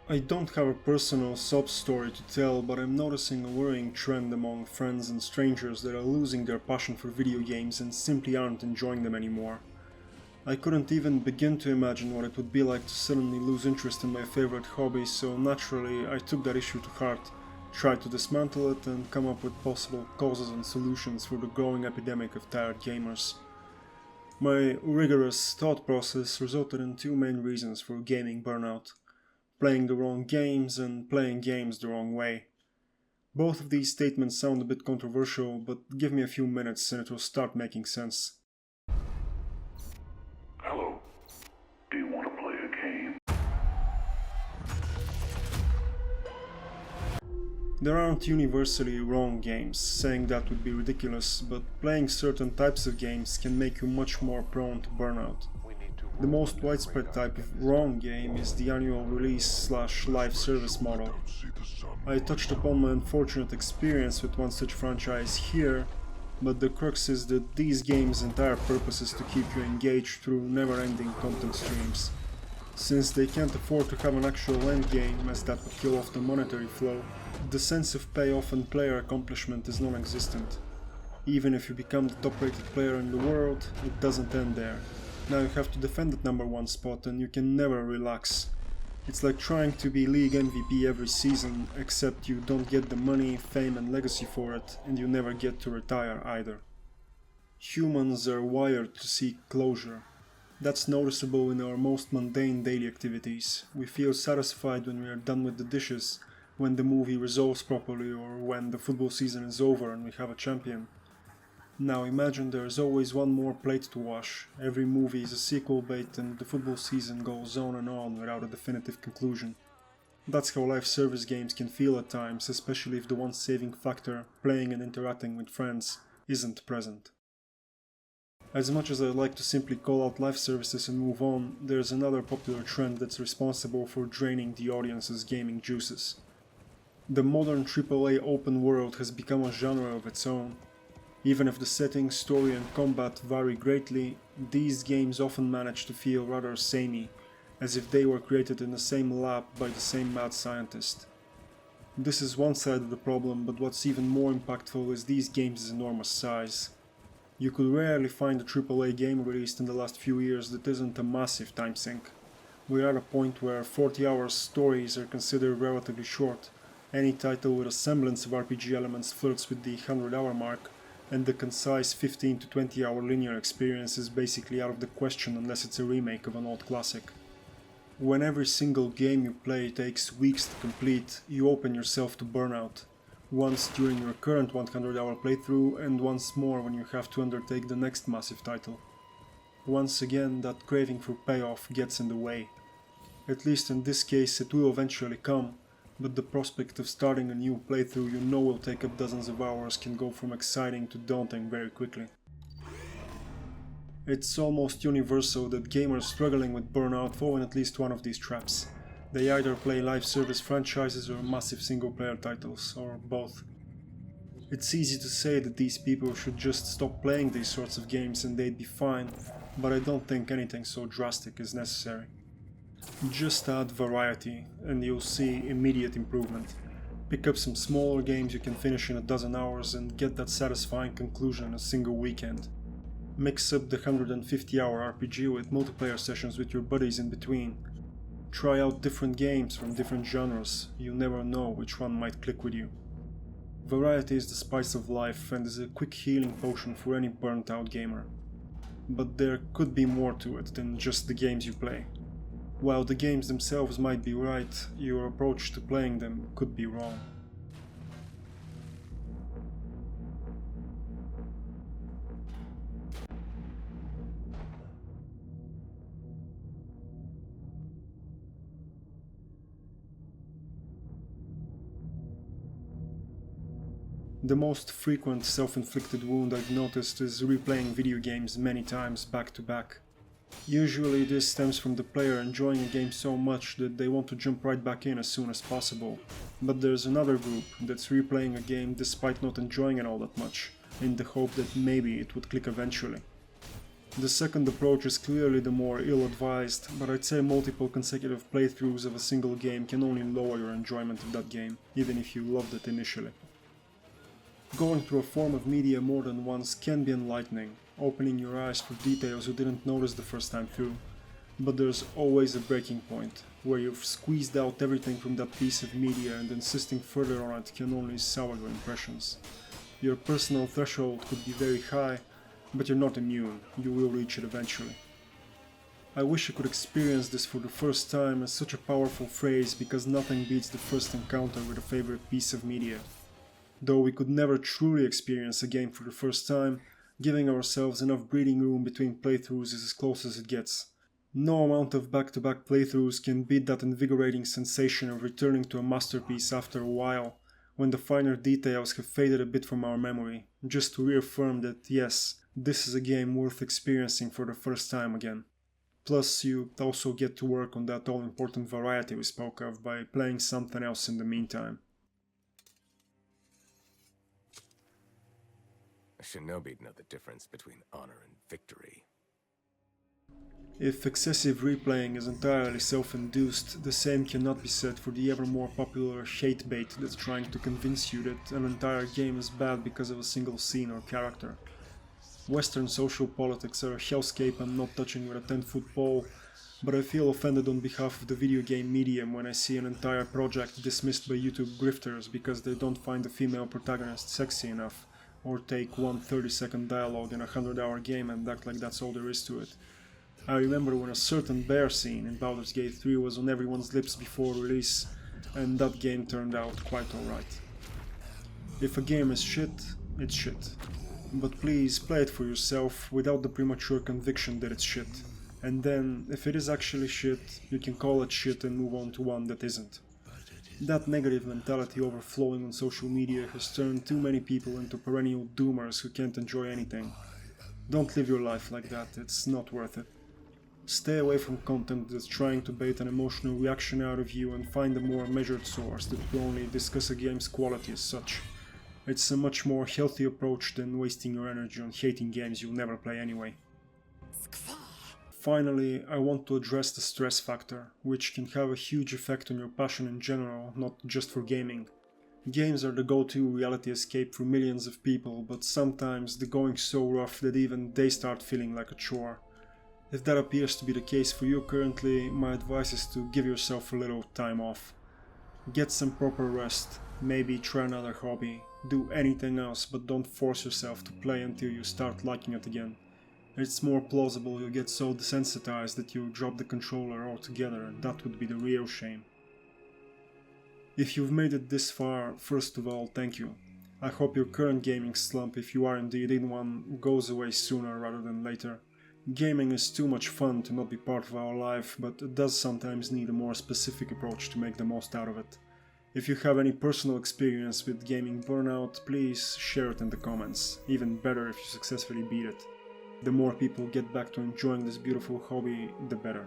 I don't have a personal sob story to tell, but I'm noticing a worrying trend among friends and strangers that are losing their passion for video games and simply aren't enjoying them anymore. I couldn't even begin to imagine what it would be like to suddenly lose interest in my favorite hobby, so naturally I took that issue to heart, tried to dismantle it and come up with possible causes and solutions for the growing epidemic of tired gamers. My rigorous thought process resulted in two main reasons for gaming burnout: playing the wrong games and playing games the wrong way. Both of these statements sound a bit controversial, but give me a few minutes and it will start making sense. Hello. Do you want to play a game? There aren't universally wrong games, saying that would be ridiculous, but playing certain types of games can make you much more prone to burnout. The most widespread type of wrong game is the annual release/live service model. I touched upon my unfortunate experience with one such franchise here, but the crux is that these games' entire purpose is to keep you engaged through never-ending content streams. Since they can't afford to have an actual endgame, as that would kill off the monetary flow, the sense of payoff and player accomplishment is non-existent. Even if you become the top-rated player in the world, it doesn't end there. Now you have to defend that number one spot and you can never relax. It's like trying to be league MVP every season, except you don't get the money, fame and legacy for it, and you never get to retire either. Humans are wired to seek closure. That's noticeable in our most mundane daily activities. We feel satisfied when we are done with the dishes, when the movie resolves properly, or when the football season is over and we have a champion. Now imagine there is always one more plate to wash, every movie is a sequel bait and the football season goes on and on without a definitive conclusion. That's how live service games can feel at times, especially if the one saving factor, playing and interacting with friends, isn't present. As much as I'd like to simply call out live services and move on, there's another popular trend that's responsible for draining the audience's gaming juices. The modern AAA open world has become a genre of its own. Even if the setting, story and combat vary greatly, these games often manage to feel rather samey, as if they were created in the same lab by the same mad scientist. This is one side of the problem, but what's even more impactful is these games' enormous size. You could rarely find a AAA game released in the last few years that isn't a massive time sink. We're at a point where 40-hour stories are considered relatively short. Any title with a semblance of RPG elements flirts with the 100-hour mark, and the concise 15 to 20 hour linear experience is basically out of the question unless it's a remake of an old classic. When every single game you play takes weeks to complete, you open yourself to burnout. Once during your current 100-hour playthrough and once more when you have to undertake the next massive title. Once again, that craving for payoff gets in the way. At least in this case it will eventually come, but the prospect of starting a new playthrough you know will take up dozens of hours can go from exciting to daunting very quickly. It's almost universal that gamers struggling with burnout fall in at least one of these traps. They either play live service franchises or massive single-player titles, or both. It's easy to say that these people should just stop playing these sorts of games and they'd be fine, but I don't think anything so drastic is necessary. Just add variety, and you'll see immediate improvement. Pick up some smaller games you can finish in a dozen hours and get that satisfying conclusion in a single weekend. Mix up the 150-hour RPG with multiplayer sessions with your buddies in between. Try out different games from different genres, you never know which one might click with you. Variety is the spice of life and is a quick healing potion for any burnt out gamer. But there could be more to it than just the games you play. While the games themselves might be right, your approach to playing them could be wrong. The most frequent self-inflicted wound I've noticed is replaying video games many times back to back. Usually this stems from the player enjoying a game so much that they want to jump right back in as soon as possible. But there's another group that's replaying a game despite not enjoying it all that much, in the hope that maybe it would click eventually. The second approach is clearly the more ill-advised, but I'd say multiple consecutive playthroughs of a single game can only lower your enjoyment of that game, even if you loved it initially. Going through a form of media more than once can be enlightening, opening your eyes for details you didn't notice the first time through. But there's always a breaking point, where you've squeezed out everything from that piece of media and insisting further on it can only sour your impressions. Your personal threshold could be very high, but you're not immune, you will reach it eventually. I wish I could experience this for the first time as such a powerful phrase because nothing beats the first encounter with a favorite piece of media. Though we could never truly experience a game for the first time, giving ourselves enough breathing room between playthroughs is as close as it gets. No amount of back-to-back playthroughs can beat that invigorating sensation of returning to a masterpiece after a while, when the finer details have faded a bit from our memory, just to reaffirm that yes, this is a game worth experiencing for the first time again. Plus, you also get to work on that all-important variety we spoke of by playing something else in the meantime. A shinobi know the difference between honor and victory. If excessive replaying is entirely self-induced, the same cannot be said for the ever more popular hate bait that's trying to convince you that an entire game is bad because of a single scene or character. Western social politics are a hellscape I'm not touching with a 10-foot pole, but I feel offended on behalf of the video game medium when I see an entire project dismissed by YouTube grifters because they don't find the female protagonist sexy enough, or take one 30-second dialogue in a 100-hour game and act like that's all there is to it. I remember when a certain bear scene in Baldur's Gate 3 was on everyone's lips before release, and that game turned out quite alright. If a game is shit, it's shit. But please play it for yourself without the premature conviction that it's shit. And then, if it is actually shit, you can call it shit and move on to one that isn't. That negative mentality overflowing on social media has turned too many people into perennial doomers who can't enjoy anything. Don't live your life like that, it's not worth it. Stay away from content that's trying to bait an emotional reaction out of you and find a more measured source that will only discuss a game's quality as such. It's a much more healthy approach than wasting your energy on hating games you'll never play anyway. Finally, I want to address the stress factor, which can have a huge effect on your passion in general, not just for gaming. Games are the go-to reality escape for millions of people, but sometimes the going's so rough that even they start feeling like a chore. If that appears to be the case for you currently, my advice is to give yourself a little time off. Get some proper rest, maybe try another hobby, do anything else, but don't force yourself to play until you start liking it again. It's more plausible you'll get so desensitized that you'll drop the controller altogether, and that would be the real shame. If you've made it this far, first of all, thank you. I hope your current gaming slump, if you are indeed in one, goes away sooner rather than later. Gaming is too much fun to not be part of our life, but it does sometimes need a more specific approach to make the most out of it. If you have any personal experience with gaming burnout, please share it in the comments. Even better if you successfully beat it. The more people get back to enjoying this beautiful hobby, the better.